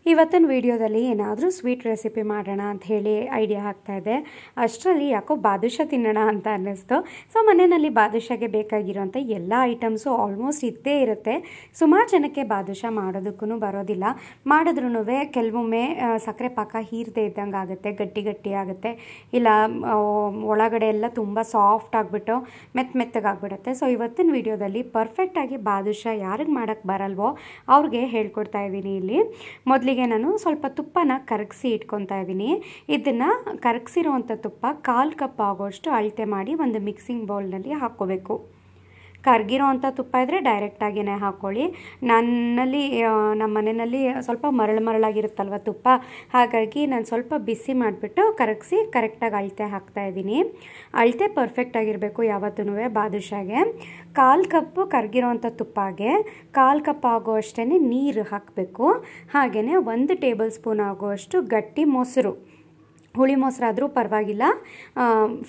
ಇವತ್ತಿನ ವಿಡಿಯೋದಲ್ಲಿ ಏನಾದರೂ ಸ್ವೀಟ್ ರೆಸಿಪಿ ಮಾಡೋಣ ಅಂತ ಹೇಳಿ ಐಡಿಯಾ ಆಗ್ತಾ ಇದೆ. ಅಷ್ಟರಲ್ಲಿ ಯಾಕೋ ಬಾದುಷಾ ತಿನ್ನೋಣ ಅಂತ ಅನ್ನಿಸ್ತು. ಸೊ ಮನೆಯಲ್ಲಿ ಬಾದುಷಾಗೆ ಬೇಕಾಗಿರೋಂಥ ಎಲ್ಲ ಐಟಮ್ಸು ಆಲ್ಮೋಸ್ಟ್ ಇದ್ದೇ ಇರುತ್ತೆ. ಸುಮಾರು ಜನಕ್ಕೆ ಬಾದುಷಾ ಮಾಡೋದಕ್ಕೂ ಬರೋದಿಲ್ಲ. ಮಾಡಿದ್ರೂ ಕೆಲವೊಮ್ಮೆ ಸಕ್ಕರೆ ಪಾಕ ಹೀರದೇ ಇದ್ದಂಗೆ ಆಗುತ್ತೆ, ಗಟ್ಟಿ ಗಟ್ಟಿ ಆಗುತ್ತೆ, ಇಲ್ಲ ಒಳಗಡೆ ಎಲ್ಲ ತುಂಬ ಸಾಫ್ಟ್ ಆಗಿಬಿಟ್ಟು ಮೆತ್ತಗಾಗ್ಬಿಡುತ್ತೆ. ಸೊ ಇವತ್ತಿನ ವಿಡಿಯೋದಲ್ಲಿ ಪರ್ಫೆಕ್ಟಾಗಿ ಬಾದುಷಾ ಯಾರಿಗೆ ಮಾಡೋಕ್ಕೆ ಬರಲ್ವೋ ಅವ್ರಿಗೆ ಹೇಳ್ಕೊಡ್ತಾ ಇದ್ದೀನಿ. ಇಲ್ಲಿ ಮೊದಲಿಗೆ ನಾನು ಸ್ವಲ್ಪ ತುಪ್ಪನ ಕರಗಿಸಿ ಇಟ್ಕೊತಾ ಇದ್ದೀನಿ. ಇದನ್ನು ಕರಗಿಸಿರುವಂಥ ತುಪ್ಪ 1/4 ಕಪ್ ಆಗೋಷ್ಟು ಅಳತೆ ಮಾಡಿ ಒಂದು ಮಿಕ್ಸಿಂಗ್ ಬೌಲ್ನಲ್ಲಿ ಹಾಕ್ಕೋಬೇಕು. ಕರಗಿರೋ ಅಂಥ ತುಪ್ಪ ಇದ್ದರೆ ಡೈರೆಕ್ಟಾಗಿಯೇ ಹಾಕ್ಕೊಳ್ಳಿ. ನಮ್ಮ ಮನೆಯಲ್ಲಿ ಸ್ವಲ್ಪ ಮರಳಾಗಿರುತ್ತಲ್ವ ತುಪ್ಪ, ಹಾಗಾಗಿ ನಾನು ಸ್ವಲ್ಪ ಬಿಸಿ ಮಾಡಿಬಿಟ್ಟು ಕರಗಿಸಿ ಕರೆಕ್ಟಾಗಿ ಅಳತೆ ಹಾಕ್ತಾಯಿದ್ದೀನಿ. ಅಳತೆ ಪರ್ಫೆಕ್ಟಾಗಿರಬೇಕು ಯಾವತ್ತೂ ಬಾದುಷಾಗೆ. 1/4 ಕಪ್ಪು ಕರಗಿರೋ ಅಂಥ ತುಪ್ಪಗೆ 1/4 ಕಪ್ ಆಗೋ ಅಷ್ಟೇ ನೀರು ಹಾಕಬೇಕು. ಹಾಗೆಯೇ 1 ಟೇಬಲ್ ಸ್ಪೂನ್ ಆಗುವಷ್ಟು ಗಟ್ಟಿ ಮೊಸರು, ಹುಳಿ ಮೊಸರಾದರೂ ಪರವಾಗಿಲ್ಲ,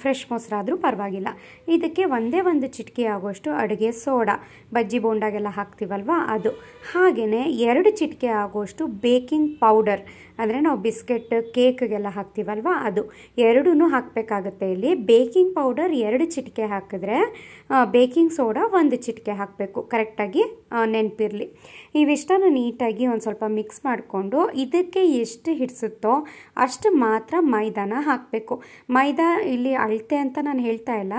ಫ್ರೆಶ್ ಮೊಸರಾದರೂ ಪರವಾಗಿಲ್ಲ. ಇದಕ್ಕೆ ಒಂದು ಚಿಟಿಕೆ ಆಗೋಷ್ಟು ಅಡುಗೆ ಸೋಡಾ, ಬಜ್ಜಿ ಬೋಂಡಾಗೆಲ್ಲ ಹಾಕ್ತೀವಲ್ವ ಅದು, ಹಾಗೆಯೇ 2 ಚಿಟಿಕೆ ಆಗೋಷ್ಟು ಬೇಕಿಂಗ್ ಪೌಡರ್, ಅಂದರೆ ನಾವು ಬಿಸ್ಕೆಟ್ ಕೇಕ್ಗೆಲ್ಲ ಹಾಕ್ತೀವಲ್ವ ಅದು, ಎರಡೂ ಹಾಕಬೇಕಾಗುತ್ತೆ. ಇಲ್ಲಿ ಬೇಕಿಂಗ್ ಪೌಡರ್ 2 ಚಿಟಿಕೆ ಹಾಕಿದ್ರೆ ಬೇಕಿಂಗ್ ಸೋಡಾ 1 ಚಿಟಿಕೆ ಹಾಕಬೇಕು. ಕರೆಕ್ಟಾಗಿ ನೆನಪಿರಲಿ. ಇವಿಷ್ಟನ್ನು ನೀಟಾಗಿ ಒಂದು ಸ್ವಲ್ಪ ಮಿಕ್ಸ್ ಮಾಡಿಕೊಂಡು ಇದಕ್ಕೆ ಎಷ್ಟು ಹಿಡಿಸುತ್ತೋ ಅಷ್ಟು ಮಾತ್ರ ಮೈದಾನ ಹಾಕಬೇಕು. ಮೈದಾ ಇಲ್ಲಿ ಅಳತೆ ಅಂತ ನಾನು ಹೇಳ್ತಾ ಇಲ್ಲ,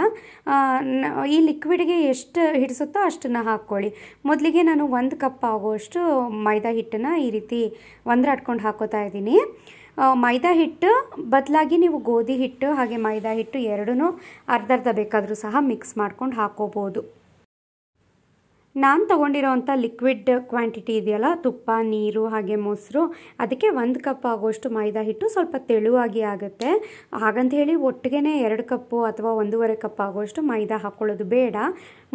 ಈ ಲಿಕ್ವಿಡ್ಗೆ ಎಷ್ಟು ಹಿಡಿಸುತ್ತೋ ಅಷ್ಟನ್ನು ಹಾಕ್ಕೊಳ್ಳಿ. ಮೊದಲಿಗೆ ನಾನು 1 ಕಪ್ ಆಗುವಷ್ಟು ಮೈದಾ ಹಿಟ್ಟನ್ನು ಈ ರೀತಿ ಒಂದ್ರಾಡ್ಕೊಂಡು ಹಾಕೋತಾ ಇದ್ದೀನಿ. ಮೈದಾ ಹಿಟ್ಟು ಬದಲಾಗಿ ನೀವು ಗೋಧಿ ಹಿಟ್ಟು ಹಾಗೆ ಮೈದಾ ಹಿಟ್ಟು ಎರಡೂ ಅರ್ಧ ಬೇಕಾದರೂ ಸಹ ಮಿಕ್ಸ್ ಮಾಡ್ಕೊಂಡು ಹಾಕೋಬೋದು. ನಾನು ತೊಗೊಂಡಿರೋವಂಥ ಲಿಕ್ವಿಡ್ ಕ್ವಾಂಟಿಟಿ ಇದೆಯಲ್ಲ, ತುಪ್ಪ, ನೀರು ಹಾಗೆ ಮೊಸರು, ಅದಕ್ಕೆ 1 ಕಪ್ ಆಗೋಷ್ಟು ಮೈದಾ ಹಿಟ್ಟು ಸ್ವಲ್ಪ ತೆಳುವಾಗಿ ಆಗುತ್ತೆ. ಹಾಗಂತ ಹೇಳಿ ಒಟ್ಟಿಗೆ 2 ಕಪ್ಪು ಅಥವಾ 1.5 ಕಪ್ ಆಗೋಷ್ಟು ಮೈದಾ ಹಾಕ್ಕೊಳ್ಳೋದು ಬೇಡ.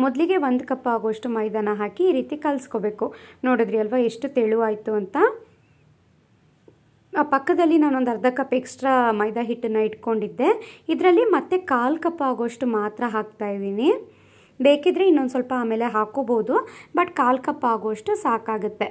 ಮೊದಲಿಗೆ 1 ಕಪ್ ಆಗೋಷ್ಟು ಮೈದಾನ ಹಾಕಿ ಈ ರೀತಿ ಕಲಿಸ್ಕೋಬೇಕು. ನೋಡಿದ್ರಿ ಅಲ್ವಾ ಎಷ್ಟು ತೆಳುವಾಯಿತು ಅಂತ. ಪಕ್ಕದಲ್ಲಿ ನಾನೊಂದು ಅರ್ಧ ಕಪ್ ಎಕ್ಸ್ಟ್ರಾ ಮೈದಾ ಹಿಟ್ಟನ್ನು ಇಟ್ಕೊಂಡಿದ್ದೆ. ಇದರಲ್ಲಿ ಮತ್ತೆ 1/4 ಕಪ್ ಆಗೋಷ್ಟು ಮಾತ್ರ ಹಾಕ್ತಾಯಿದ್ದೀನಿ. ಬೇಕಿದ್ರೆ ಇನ್ನೊಂದು ಸ್ವಲ್ಪ ಆಮೇಲೆ ಹಾಕೋಬೋದು, ಬಟ್ 1/4 ಕಪ್ ಆಗೋಷ್ಟು ಸಾಕಾಗುತ್ತೆ.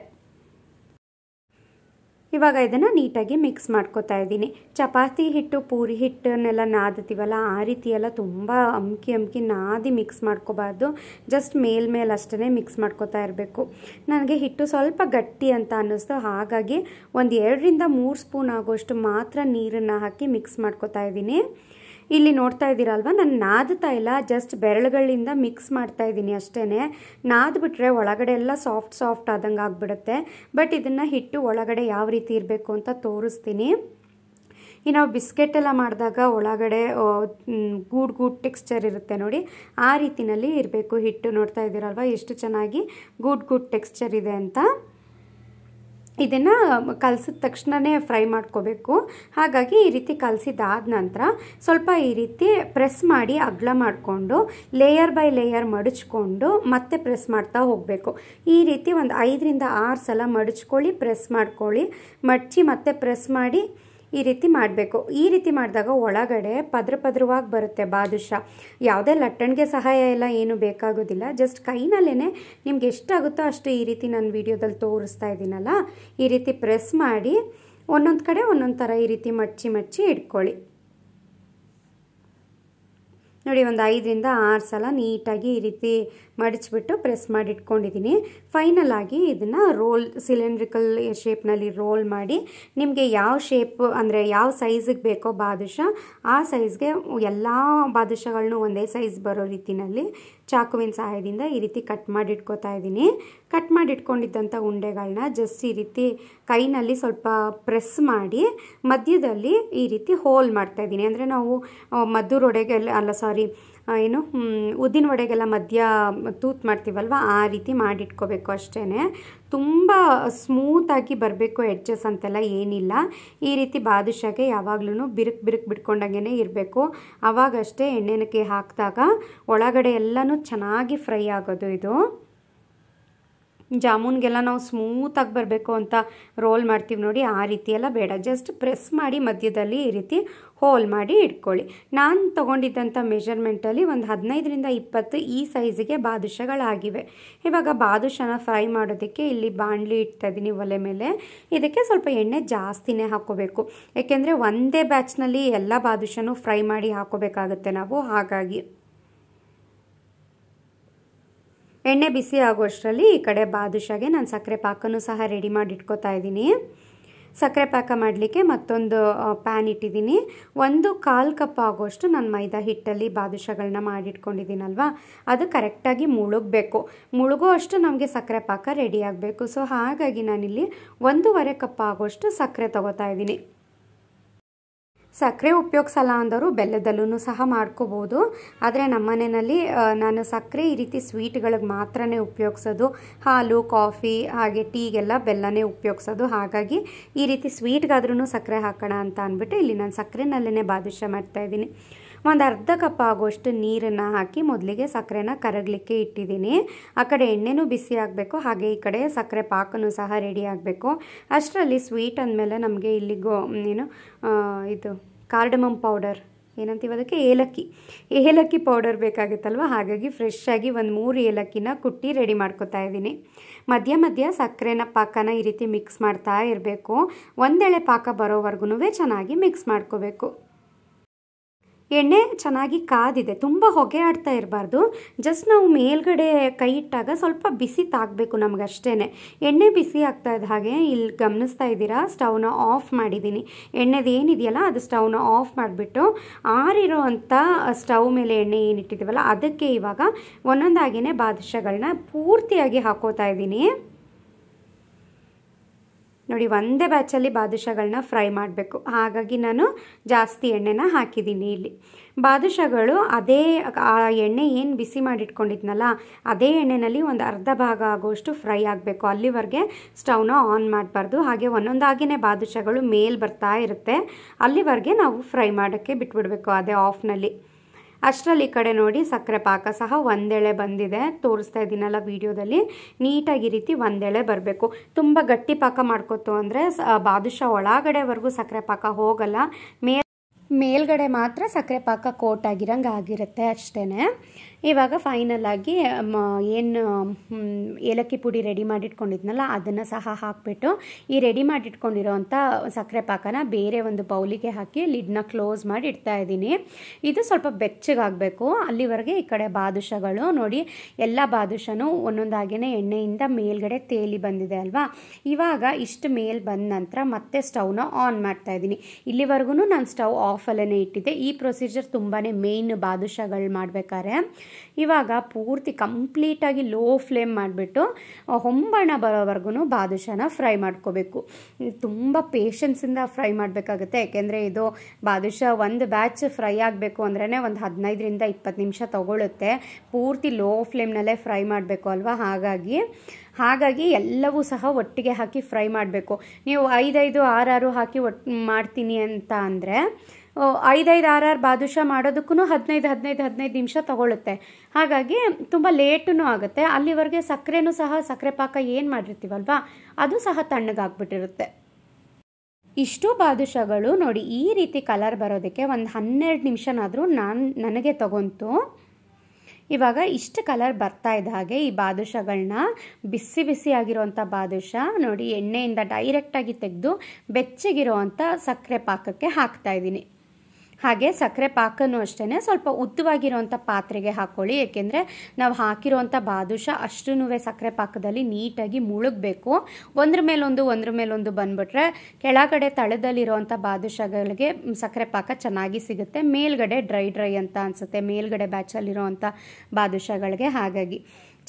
ಇವಾಗ ಇದನ್ನು ನೀಟಾಗಿ ಮಿಕ್ಸ್ ಮಾಡ್ಕೋತಾ ಇದ್ದೀನಿ. ಚಪಾತಿ ಹಿಟ್ಟು, ಪೂರಿ ಹಿಟ್ಟನ್ನೆಲ್ಲ ನಾದ್ತೀವಲ್ಲ, ಆ ರೀತಿ ಎಲ್ಲ ತುಂಬ ಅಮ್ಕಿ ನಾದಿ ಮಿಕ್ಸ್ ಮಾಡ್ಕೋಬಾರ್ದು. ಜಸ್ಟ್ ಮೇಲ್ಮೇಲೆ ಅಷ್ಟೇ ಮಿಕ್ಸ್ ಮಾಡ್ಕೋತಾ ಇರಬೇಕು. ನನಗೆ ಹಿಟ್ಟು ಸ್ವಲ್ಪ ಗಟ್ಟಿ ಅಂತ ಅನ್ನಿಸ್ತು, ಹಾಗಾಗಿ 2-3 ಸ್ಪೂನ್ ಆಗೋಷ್ಟು ಮಾತ್ರ ನೀರನ್ನು ಹಾಕಿ ಮಿಕ್ಸ್ ಮಾಡ್ಕೋತಾ ಇದ್ದೀನಿ. ಇಲ್ಲಿ ನೋಡ್ತಾ ಇದ್ದೀರಲ್ವ, ನಾನು ನಾದ್ತಾ ಇಲ್ಲ, ಜಸ್ಟ್ ಬೆರಳುಗಳಿಂದ ಮಿಕ್ಸ್ ಮಾಡ್ತಾ ಇದ್ದೀನಿ ಅಷ್ಟೇ. ನಾದ್ಬಿಟ್ರೆ ಒಳಗಡೆ ಎಲ್ಲ ಸಾಫ್ಟ್ ಆದಂಗೆ ಆಗಿಬಿಡುತ್ತೆ. ಬಟ್ ಇದನ್ನು ಹಿಟ್ಟು ಒಳಗಡೆ ಯಾವ ರೀತಿ ಇರಬೇಕು ಅಂತ ತೋರಿಸ್ತೀನಿ. ಈ ನಾವು ಬಿಸ್ಕೆಟ್ ಎಲ್ಲ ಮಾಡಿದಾಗ ಒಳಗಡೆ ಗೂಡ್ ಟೆಕ್ಸ್ಚರ್ ಇರುತ್ತೆ ನೋಡಿ, ಆ ರೀತಿಯಲ್ಲಿ ಇರಬೇಕು ಹಿಟ್ಟು. ನೋಡ್ತಾ ಇದ್ದೀರಲ್ವ ಎಷ್ಟು ಚೆನ್ನಾಗಿ ಗೂಡ್ ಟೆಕ್ಸ್ಚರ್ ಇದೆ ಅಂತ. ಇದನ್ನು ಕಲಸಿದ ತಕ್ಷಣವೇ ಫ್ರೈ ಮಾಡ್ಕೋಬೇಕು. ಹಾಗಾಗಿ ಈ ರೀತಿ ಕಲಸಿದಾದ ನಂತರ ಸ್ವಲ್ಪ ಈ ರೀತಿ ಪ್ರೆಸ್ ಮಾಡಿ ಅಗಲ ಮಾಡಿಕೊಂಡು ಲೇಯರ್ ಬೈ ಲೇಯರ್ ಮಡಚ್ಕೊಂಡು ಮತ್ತೆ ಪ್ರೆಸ್ ಮಾಡ್ತಾ ಹೋಗಬೇಕು. ಈ ರೀತಿ ಒಂದು 5-6 ಸಲ ಮಡಚ್ಕೊಳ್ಳಿ, ಪ್ರೆಸ್ ಮಾಡ್ಕೊಳ್ಳಿ, ಮಡಚಿ ಮತ್ತೆ ಪ್ರೆಸ್ ಮಾಡಿ ಈ ರೀತಿ ಮಾಡಬೇಕು. ಈ ರೀತಿ ಮಾಡಿದಾಗ ಒಳಗಡೆ ಪದ್ರವಾಗಿ ಬರುತ್ತೆ ಬಾದುಷಾ. ಯಾವುದೇ ಲಟ್ಟಣಿಗೆ ಸಹಾಯ ಎಲ್ಲ ಏನು ಬೇಕಾಗೋದಿಲ್ಲ, ಜಸ್ಟ್ ಕೈನಲ್ಲೇ ನಿಮ್ಗೆ ಎಷ್ಟಾಗುತ್ತೋ ಅಷ್ಟು ಈ ರೀತಿ ನಾನು ವಿಡಿಯೋದಲ್ಲಿ ತೋರಿಸ್ತಾ ಇದ್ದೀನಲ್ಲ, ಈ ರೀತಿ ಪ್ರೆಸ್ ಮಾಡಿ ಒಂದೊಂದು ಕಡೆ ಒಂದೊಂದು ಥರ ಈ ರೀತಿ ಮಡಚಿ ಇಟ್ಕೊಳ್ಳಿ. ನೋಡಿ, ಒಂದು 5-6 ಸಲ ನೀಟಾಗಿ ಈ ರೀತಿ ಮಡಚಿಬಿಟ್ಟು ಪ್ರೆಸ್ ಮಾಡಿ ಇಟ್ಕೊಂಡಿದ್ದೀನಿ. ಫೈನಲ್ ಆಗಿ ಇದನ್ನು ಸಿಲಿಂಡ್ರಿಕಲ್ ಶೇಪ್ನಲ್ಲಿ ರೋಲ್ ಮಾಡಿ, ನಿಮಗೆ ಯಾವ ಶೇಪ್ ಅಂದರೆ ಯಾವ ಸೈಜಿಗೆ ಬೇಕೋ ಬಾದುಷಾ, ಆ ಸೈಜ್ಗೆ ಎಲ್ಲ ಬಾದುಷಾಗಳನ್ನೂ ಒಂದೇ ಸೈಜ್ ಬರೋ ರೀತಿಯಲ್ಲಿ ಚಾಕುವಿನ ಸಹಾಯದಿಂದ ಈ ರೀತಿ ಕಟ್ ಮಾಡಿ ಇಟ್ಕೋತಾ ಇದ್ದೀನಿ. ಕಟ್ ಮಾಡಿ ಇಟ್ಕೊಂಡಿದ್ದಂಥ ಉಂಡೆಗಳನ್ನ ಜಸ್ಟ್ ಈ ರೀತಿ ಕೈನಲ್ಲಿ ಸ್ವಲ್ಪ ಪ್ರೆಸ್ ಮಾಡಿ ಮಧ್ಯದಲ್ಲಿ ಈ ರೀತಿ ಹೋಲ್ ಮಾಡ್ತಾ ಇದ್ದೀನಿ. ಅಂದರೆ ನಾವು ಉದ್ದಿನ ವಡೆಗೆಲ್ಲ ಮಧ್ಯ ತೂತ್ ಮಾಡ್ತೀವಲ್ವ, ಆ ರೀತಿ ಮಾಡಿಟ್ಕೋಬೇಕು ಅಷ್ಟೇ. ತುಂಬ ಸ್ಮೂತಾಗಿ ಬರಬೇಕು ಎಡ್ಜಸ್ ಅಂತೆಲ್ಲ ಏನಿಲ್ಲ. ಈ ರೀತಿ ಬಾದುಷಾಗೆ ಯಾವಾಗ್ಲೂ ಬಿರುಕು ಬಿಟ್ಕೊಂಡಂಗೆ ಇರಬೇಕು. ಆವಾಗಷ್ಟೇ ಎಣ್ಣೆನಕ್ಕೆ ಹಾಕಿದಾಗ ಒಳಗಡೆ ಎಲ್ಲನೂ ಚೆನ್ನಾಗಿ ಫ್ರೈ ಆಗೋದು ಇದು. ಜಾಮೂನ್ಗೆಲ್ಲ ನಾವು ಸ್ಮೂತಾಗಿ ಬರಬೇಕು ಅಂತ ರೋಲ್ ಮಾಡ್ತೀವಿ ನೋಡಿ, ಆ ರೀತಿ ಎಲ್ಲ ಬೇಡ. ಜಸ್ಟ್ ಪ್ರೆಸ್ ಮಾಡಿ ಮಧ್ಯದಲ್ಲಿ ಈ ರೀತಿ ಹೋಲ್ ಮಾಡಿ ಇಟ್ಕೊಳ್ಳಿ. ನಾನು ತೊಗೊಂಡಿದ್ದಂಥ ಮೆಷರ್ಮೆಂಟಲ್ಲಿ ಒಂದು 15ರಿಂದ 20 ಈ ಸೈಜಿಗೆ ಬಾದುಷಗಳಾಗಿವೆ. ಇವಾಗ ಬಾದುಷನ ಫ್ರೈ ಮಾಡೋದಕ್ಕೆ ಇಲ್ಲಿ ಬಾಣಲಿ ಇಡ್ತಾ ಇದ್ದೀನಿ ಒಲೆ ಮೇಲೆ. ಇದಕ್ಕೆ ಸ್ವಲ್ಪ ಎಣ್ಣೆ ಜಾಸ್ತಿನೇ ಹಾಕ್ಕೋಬೇಕು, ಏಕೆಂದರೆ ಒಂದೇ ಬ್ಯಾಚ್ನಲ್ಲಿ ಎಲ್ಲ ಬಾದುಷನೂ ಫ್ರೈ ಮಾಡಿ ಹಾಕೋಬೇಕಾಗುತ್ತೆ ನಾವು. ಹಾಗಾಗಿ ಎಣ್ಣೆ ಬಿಸಿ ಆಗುವಷ್ಟರಲ್ಲಿ ಈ ಕಡೆ ಬಾದುಷಾಗೆ ನಾನು ಸಕ್ಕರೆ ಪಾಕನೂ ಸಹ ರೆಡಿ ಮಾಡಿ ಇಟ್ಕೋತಾ ಇದ್ದೀನಿ. ಸಕ್ಕರೆ ಪಾಕ ಮಾಡಲಿಕ್ಕೆ ಮತ್ತೊಂದು ಪ್ಯಾನ್ ಇಟ್ಟಿದ್ದೀನಿ. 1/4 ಕಪ್ ಆಗೋಷ್ಟು ನಾನು ಮೈದಾ ಹಿಟ್ಟಲ್ಲಿ ಬಾದುಷಗಳನ್ನ ಮಾಡಿಟ್ಕೊಂಡಿದ್ದೀನಲ್ವ, ಅದು ಕರೆಕ್ಟಾಗಿ ಮುಳುಗಬೇಕು. ಮುಳುಗೋ ಅಷ್ಟು ನಮಗೆ ಸಕ್ಕರೆ ಪಾಕ ರೆಡಿ ಆಗಬೇಕು. ಸೊ ಹಾಗಾಗಿ ನಾನಿಲ್ಲಿ 1.5 ಕಪ್ ಆಗೋಷ್ಟು ಸಕ್ಕರೆ ತೊಗೋತಾ ಇದ್ದೀನಿ. ಸಕ್ಕರೆ ಉಪಯೋಗಿಸಲ್ಲ ಅಂದವರು ಬೆಲ್ಲದಲ್ಲೂ ಸಹ ಮಾಡ್ಕೋಬೋದು. ಆದರೆ ನಮ್ಮ ಮನೆಯಲ್ಲಿ ನಾನು ಸಕ್ಕರೆ ಈ ರೀತಿ ಸ್ವೀಟ್ಗಳಿಗೆ ಮಾತ್ರನೇ ಉಪಯೋಗಿಸೋದು. ಹಾಲು, ಕಾಫಿ ಹಾಗೆ ಟೀಗೆಲ್ಲ ಬೆಲ್ಲನೇ ಉಪಯೋಗಿಸೋದು. ಹಾಗಾಗಿ ಈ ರೀತಿ ಸ್ವೀಟ್ಗಾದ್ರೂ ಸಕ್ಕರೆ ಹಾಕೋಣ ಅಂತ ಅಂದ್ಬಿಟ್ಟು ಇಲ್ಲಿ ನಾನು ಸಕ್ಕರೆನಲ್ಲೇ ಬಾದುಷ ಮಾಡ್ತಾಯಿದ್ದೀನಿ. ಒಂದು ಅರ್ಧ ಕಪ್ ಆಗೋಷ್ಟು ನೀರನ್ನು ಹಾಕಿ ಮೊದಲಿಗೆ ಸಕ್ಕರೆನ ಕರಗಲಿಕ್ಕೆ ಇಟ್ಟಿದ್ದೀನಿ. ಆ ಕಡೆ ಎಣ್ಣೆನೂ ಬಿಸಿ ಆಗಬೇಕು, ಹಾಗೆ ಈ ಕಡೆ ಸಕ್ಕರೆ ಪಾಕನೂ ಸಹ ರೆಡಿ ಆಗಬೇಕು. ಅಷ್ಟರಲ್ಲಿ ಸ್ವೀಟ್ ಅಂದಮೇಲೆ ನಮಗೆ ಇಲ್ಲಿ ಇದು ಕಾರ್ಡಮಮ್ ಪೌಡರ್ ಏನಂತೀವಿ ಅದಕ್ಕೆ, ಏಲಕ್ಕಿ ಪೌಡರ್ ಬೇಕಾಗುತ್ತಲ್ವ. ಹಾಗಾಗಿ ಫ್ರೆಶ್ ಆಗಿ ಒಂದು 3 ಏಲಕ್ಕಿನ ಕುಟ್ಟಿ ರೆಡಿ ಮಾಡ್ಕೊತಾ ಇದ್ದೀನಿ. ಮಧ್ಯ ಸಕ್ಕರೆನ ಪಾಕನ ಈ ರೀತಿ ಮಿಕ್ಸ್ ಮಾಡ್ತಾ ಇರಬೇಕು. ಒಂದೆಳೆ ಪಾಕ ಬರೋವರೆಗೂ ಚೆನ್ನಾಗಿ ಮಿಕ್ಸ್ ಮಾಡ್ಕೋಬೇಕು. ಎಣ್ಣೆ ಚೆನ್ನಾಗಿ ಕಾದಿದೆ, ತುಂಬ ಹೊಗೆ ಆಡ್ತಾ ಇರಬಾರ್ದು. ಜಸ್ಟ್ ನಾವು ಮೇಲ್ಗಡೆ ಕೈ ಇಟ್ಟಾಗ ಸ್ವಲ್ಪ ಬಿಸಿ ತಾಗಬೇಕು ನಮಗಷ್ಟೇ. ಎಣ್ಣೆ ಬಿಸಿ ಆಗ್ತಾ ಇದ್ದ ಹಾಗೆ ಇಲ್ಲಿ ಗಮನಿಸ್ತಾ ಇದ್ದೀರಾ, ಸ್ಟವ್ನ ಆಫ್ ಮಾಡಿದ್ದೀನಿ. ಎಣ್ಣೆದು ಏನಿದೆಯಲ್ಲ ಅದು ಸ್ಟವ್ನ ಆಫ್ ಮಾಡಿಬಿಟ್ಟು ಆರಿರೋ ಅಂಥ ಸ್ಟವ್ ಮೇಲೆ ಎಣ್ಣೆ ಏನಿಟ್ಟಿದ್ದೀವಲ್ಲ ಅದಕ್ಕೆ ಇವಾಗ ಒಂದೊಂದಾಗಿಯೇ ಬಾದುಷಗಳನ್ನ ಪೂರ್ತಿಯಾಗಿ ಹಾಕೋತಾ ಇದ್ದೀನಿ. ನೋಡಿ, ಒಂದೇ ಬ್ಯಾಚಲ್ಲಿ ಬಾದುಷಗಳನ್ನ ಫ್ರೈ ಮಾಡಬೇಕು. ಹಾಗಾಗಿ ನಾನು ಜಾಸ್ತಿ ಎಣ್ಣೆನ ಹಾಕಿದ್ದೀನಿ. ಇಲ್ಲಿ ಬಾದುಷಗಳು ಅದೇ ಎಣ್ಣೆ ಏನು ಬಿಸಿ ಮಾಡಿಟ್ಕೊಂಡಿದ್ನಲ್ಲ ಅದೇ ಎಣ್ಣೆಯಲ್ಲಿ ಒಂದು ಅರ್ಧ ಭಾಗ ಆಗೋಷ್ಟು ಫ್ರೈ ಆಗಬೇಕು. ಅಲ್ಲಿವರೆಗೆ ಸ್ಟವ್ನ ಆನ್ ಮಾಡಬಾರ್ದು. ಹಾಗೆ ಒಂದೊಂದಾಗಿಯೇ ಬಾದುಷಗಳು ಮೇಲೆ ಬರ್ತಾ ಇರುತ್ತೆ, ಅಲ್ಲಿವರೆಗೆ ನಾವು ಫ್ರೈ ಮಾಡೋಕ್ಕೆ ಬಿಟ್ಬಿಡಬೇಕು ಅದೇ ಆಫ್ನಲ್ಲಿ. ಅಷ್ಟರಲ್ಲಿ ಈ ಕಡೆ ನೋಡಿ ಸಕ್ಕರೆ ಪಾಕ ಸಹ ಒಂದೆಳೆ ಬಂದಿದೆ. ತೋರಿಸ್ತಾ ಇದ್ದೀನಲ್ಲ ವಿಡಿಯೋದಲ್ಲಿ, ನೀಟಾಗಿ ರೀತಿ ಒಂದೆಳೆ ಬರಬೇಕು. ತುಂಬ ಗಟ್ಟಿ ಪಾಕ ಮಾಡ್ಕೊತು ಅಂದರೆ ಬಾದುಷ ಒಳಗಡೆವರೆಗೂ ಸಕ್ಕರೆ ಪಾಕ ಹೋಗಲ್ಲ, ಮೇಲ್ಗಡೆ ಮಾತ್ರ ಸಕ್ಕರೆ ಪಾಕ ಕೋಟ್ ಆಗಿರಂಗೆ ಆಗಿರುತ್ತೆ ಅಷ್ಟೇ. ಇವಾಗ ಫೈನಲ್ ಆಗಿ ಏನು ಏಲಕ್ಕಿ ಪುಡಿ ರೆಡಿ ಮಾಡಿಟ್ಕೊಂಡಿದ್ನಲ್ಲ ಅದನ್ನು ಸಹ ಹಾಕಿಬಿಟ್ಟು ಈ ರೆಡಿ ಮಾಡಿಟ್ಕೊಂಡಿರೋವಂಥ ಸಕ್ಕರೆ ಪಾಕನ ಬೇರೆ ಒಂದು ಬೌಲಿಗೆ ಹಾಕಿ ಲಿಡ್ನ ಕ್ಲೋಸ್ ಮಾಡಿ ಇಡ್ತಾ ಇದ್ದೀನಿ. ಇದು ಸ್ವಲ್ಪ ಬೆಚ್ಚಗಾಗಬೇಕು. ಅಲ್ಲಿವರೆಗೆ ಈ ಕಡೆ ಬಾದುಷಗಳು ನೋಡಿ, ಎಲ್ಲ ಬಾದುಷನೂ ಒಂದೊಂದಾಗಿಯೇ ಎಣ್ಣೆಯಿಂದ ಮೇಲ್ಗಡೆ ತೇಲಿ ಬಂದಿದೆ ಅಲ್ವಾ. ಇವಾಗ ಇಷ್ಟು ಮೇಲ್ ಬಂದ ನಂತರ ಮತ್ತೆ ಸ್ಟವ್ನ ಆನ್ ಮಾಡ್ತಾ ಇದ್ದೀನಿ. ಇಲ್ಲಿವರೆಗೂ ನಾನು ಸ್ಟವ್ ಆಫಲ್ಲೇ ಇಟ್ಟಿದ್ದೆ. ಈ ಪ್ರೊಸೀಜರ್ ತುಂಬಾ ಮೇಯ್ನ್ ಬಾದುಷಗಳು ಮಾಡಬೇಕಾದ್ರೆ. ಇವಾಗ ಪೂರ್ತಿ ಕಂಪ್ಲೀಟಾಗಿ ಲೋ ಫ್ಲೇಮ್ ಮಾಡಿಬಿಟ್ಟು ಹೊಂಬಣ್ಣ ಬರೋವರೆಗೂ ಬಾದುಷನ ಫ್ರೈ ಮಾಡ್ಕೋಬೇಕು. ತುಂಬ ಪೇಷನ್ಸಿಂದ ಫ್ರೈ ಮಾಡಬೇಕಾಗುತ್ತೆ, ಯಾಕೆಂದರೆ ಇದು ಬಾದುಷ ಒಂದು ಬ್ಯಾಚ್ ಫ್ರೈ ಆಗಬೇಕು ಅಂದ್ರೇ ಒಂದು 15ರಿಂದ 20 ನಿಮಿಷ ತಗೊಳ್ಳುತ್ತೆ. ಪೂರ್ತಿ ಲೋ ಫ್ಲೇಮ್ನಲ್ಲೇ ಫ್ರೈ ಮಾಡಬೇಕು ಅಲ್ವಾ. ಹಾಗಾಗಿ ಎಲ್ಲವೂ ಸಹ ಒಟ್ಟಿಗೆ ಹಾಕಿ ಫ್ರೈ ಮಾಡಬೇಕು. ನೀವು 5 6 ಹಾಕಿ ಮಾಡ್ತೀನಿ ಅಂತ ಅಂದರೆ 5 6 ಬಾದುಷ ಮಾಡೋದಕ್ಕೂ 15 ನಿಮಿಷ ತಗೊಳ್ಳುತ್ತೆ. ಹಾಗಾಗಿ ತುಂಬ ಲೇಟೂ ಆಗುತ್ತೆ. ಅಲ್ಲಿವರೆಗೆ ಸಕ್ಕರೆನೂ ಸಹ ಸಕ್ಕರೆ ಪಾಕ ಏನು ಮಾಡಿರ್ತೀವಲ್ವಾ ಅದು ಸಹ ತಣ್ಣಗಾಗ್ಬಿಟ್ಟಿರುತ್ತೆ. ಇಷ್ಟು ಬಾದುಷಗಳು ನೋಡಿ ಈ ರೀತಿ ಕಲರ್ ಬರೋದಕ್ಕೆ ಒಂದು 12 ನಿಮಿಷನಾದರೂ ನನಗೆ ತಗೊಂತು. ಇವಾಗ ಇಷ್ಟು ಕಲರ್ ಬರ್ತಾ ಇದ್ದ ಹಾಗೆ ಈ ಬಾದುಷಗಳನ್ನ ಬಿಸಿ ಆಗಿರೋವಂಥ ಬಾದುಷ ನೋಡಿ ಎಣ್ಣೆಯಿಂದ ಡೈರೆಕ್ಟಾಗಿ ತೆಗೆದು ಬೆಚ್ಚಗಿರೋವಂಥ ಸಕ್ಕರೆ ಪಾಕಕ್ಕೆ ಹಾಕ್ತಾ ಇದ್ದೀನಿ. ಹಾಗೆ ಸಕ್ಕರೆ ಪಾಕನೂ ಅಷ್ಟೇ ಸ್ವಲ್ಪ ಉದ್ದವಾಗಿರೋವಂಥ ಪಾತ್ರೆಗೆ ಹಾಕ್ಕೊಳ್ಳಿ, ಏಕೆಂದರೆ ನಾವು ಹಾಕಿರೋವಂಥ ಬಾದುಷ ಅಷ್ಟೂ ಸಕ್ಕರೆ ಪಾಕದಲ್ಲಿ ನೀಟಾಗಿ ಮುಳುಗಬೇಕು. ಒಂದ್ರ ಮೇಲೊಂದು ಬಂದ್ಬಿಟ್ರೆ ಕೆಳಗಡೆ ತಳದಲ್ಲಿರೋವಂಥ ಬಾದುಷಗಳಿಗೆ ಸಕ್ಕರೆ ಪಾಕ ಚೆನ್ನಾಗಿ ಸಿಗುತ್ತೆ, ಮೇಲ್ಗಡೆ ಡ್ರೈ ಅಂತ ಅನಿಸುತ್ತೆ ಮೇಲ್ಗಡೆ ಬ್ಯಾಚಲ್ಲಿರೋವಂಥ ಬಾದುಷಗಳಿಗೆ. ಹಾಗಾಗಿ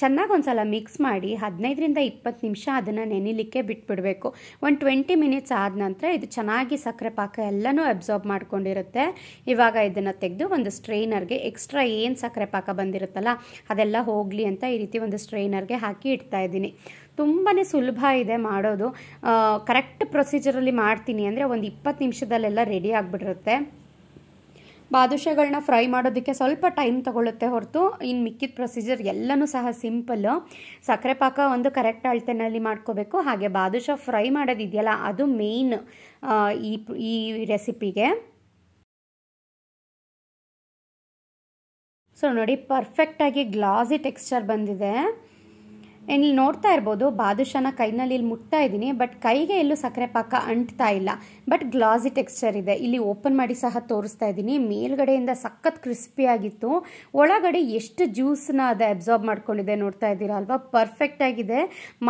ಚೆನ್ನಾಗಿ ಒಂದ್ಸಲ ಮಿಕ್ಸ್ ಮಾಡಿ 15ರಿಂದ 20 ನಿಮಿಷ ಅದನ್ನು ನೆನಿಲಿಕ್ಕೆ ಬಿಟ್ಬಿಡಬೇಕು. ಒಂದು 20 ಮಿನಿಟ್ಸ್ ಆದ ನಂತರ ಇದು ಚೆನ್ನಾಗಿ ಸಕ್ಕರೆ ಪಾಕ ಎಲ್ಲನೂ ಅಬ್ಸಾರ್ಬ್ ಮಾಡ್ಕೊಂಡಿರುತ್ತೆ. ಇವಾಗ ಇದನ್ನು ತೆಗೆದು ಒಂದು ಸ್ಟ್ರೈನರ್ಗೆ ಎಕ್ಸ್ಟ್ರಾ ಏನು ಸಕ್ಕರೆ ಪಾಕ ಬಂದಿರುತ್ತಲ್ಲ ಅದೆಲ್ಲ ಹೋಗಲಿ ಅಂತ ಈ ರೀತಿ ಒಂದು ಸ್ಟ್ರೈನರ್ಗೆ ಹಾಕಿ ಇಡ್ತಾ ಇದ್ದೀನಿ. ತುಂಬಾ ಸುಲಭ ಇದೆ ಮಾಡೋದು. ಕರೆಕ್ಟ್ ಪ್ರೊಸೀಜರಲ್ಲಿ ಮಾಡ್ತೀನಿ ಅಂದರೆ ಒಂದು 20 ನಿಮಿಷದಲ್ಲೆಲ್ಲ ರೆಡಿ ಆಗಿಬಿಟ್ಟಿರುತ್ತೆ. ಬಾದುಷೆಗಳನ್ನ ಫ್ರೈ ಮಾಡೋದಕ್ಕೆ ಸ್ವಲ್ಪ ಟೈಮ್ ತಗೊಳುತ್ತೆ ಹೊರತು ಇನ್ನು ಮಿಕ್ಕಿದ ಪ್ರೊಸೀಜರ್ ಎಲ್ಲನೂ ಸಹ ಸಿಂಪಲ್ಲು. ಸಕ್ಕರೆ ಪಾಕ ಒಂದು ಕರೆಕ್ಟ್ ಅಳತೆನಲ್ಲಿ ಮಾಡ್ಕೋಬೇಕು. ಹಾಗೆ ಬಾದುಷ ಫ್ರೈ ಮಾಡೋದಿದೆಯಲ್ಲ ಅದು ಮೇಯ್ನ್ ಈ ರೆಸಿಪಿಗೆ. ಸೊ ನೋಡಿ, ಪರ್ಫೆಕ್ಟಾಗಿ ಗ್ಲಾಸಿ ಟೆಕ್ಸ್ಚರ್ ಬಂದಿದೆ. ಇಲ್ಲಿ ನೋಡ್ತಾ ಇರ್ಬೋದು, ಬಾದುಷಾನ ಕೈನಲ್ಲಿ ಇಲ್ಲಿ ಮುಟ್ತಾ ಇದ್ದೀನಿ, ಬಟ್ ಕೈಗೆ ಎಲ್ಲೂ ಸಕ್ಕರೆ ಪಾಕ ಅಂಟ್ತಾ ಇಲ್ಲ, ಬಟ್ ಗ್ಲಾಸಿ ಟೆಕ್ಸ್ಚರ್ ಇದೆ. ಇಲ್ಲಿ ಓಪನ್ ಮಾಡಿ ಸಹ ತೋರಿಸ್ತಾ ಇದ್ದೀನಿ. ಮೇಲ್ಗಡೆಯಿಂದ ಸಖತ್ ಕ್ರಿಸ್ಪಿ ಆಗಿತ್ತು, ಒಳಗಡೆ ಎಷ್ಟು ಜ್ಯೂಸನ್ನ ಅದು ಅಬ್ಸಾರ್ಬ್ ಮಾಡ್ಕೊಂಡಿದೆ ನೋಡ್ತಾ ಇದ್ದೀರಾ ಅಲ್ವಾ. ಪರ್ಫೆಕ್ಟ್ ಆಗಿದೆ.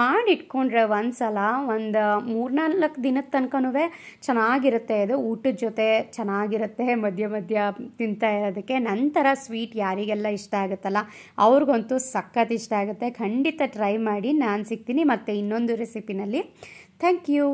ಮಾಡಿಟ್ಕೊಂಡ್ರೆ ಒಂದ್ಸಲ ಒಂದು 3-4 ದಿನದ ತನಕನೂ ಚೆನ್ನಾಗಿರುತ್ತೆ. ಇದು ಊಟದ ಜೊತೆ ಚೆನ್ನಾಗಿರುತ್ತೆ, ಮಧ್ಯ ಮಧ್ಯ ತಿಂತಾ ಇರೋದಕ್ಕೆ. ನಂತರ ಸ್ವೀಟ್ ಯಾರಿಗೆಲ್ಲ ಇಷ್ಟ ಆಗುತ್ತಲ್ಲ ಅವ್ರಿಗಂತೂ ಸಖತ್ ಇಷ್ಟ ಆಗುತ್ತೆ. ಖಂಡಿತ ಟ್ರೈ ಮಾಡಿ. ನಾನು ಸಿಗ್ತೀನಿ ಮತ್ತೆ ಇನ್ನೊಂದು ರೆಸಿಪಿನಲ್ಲಿ. Thank you.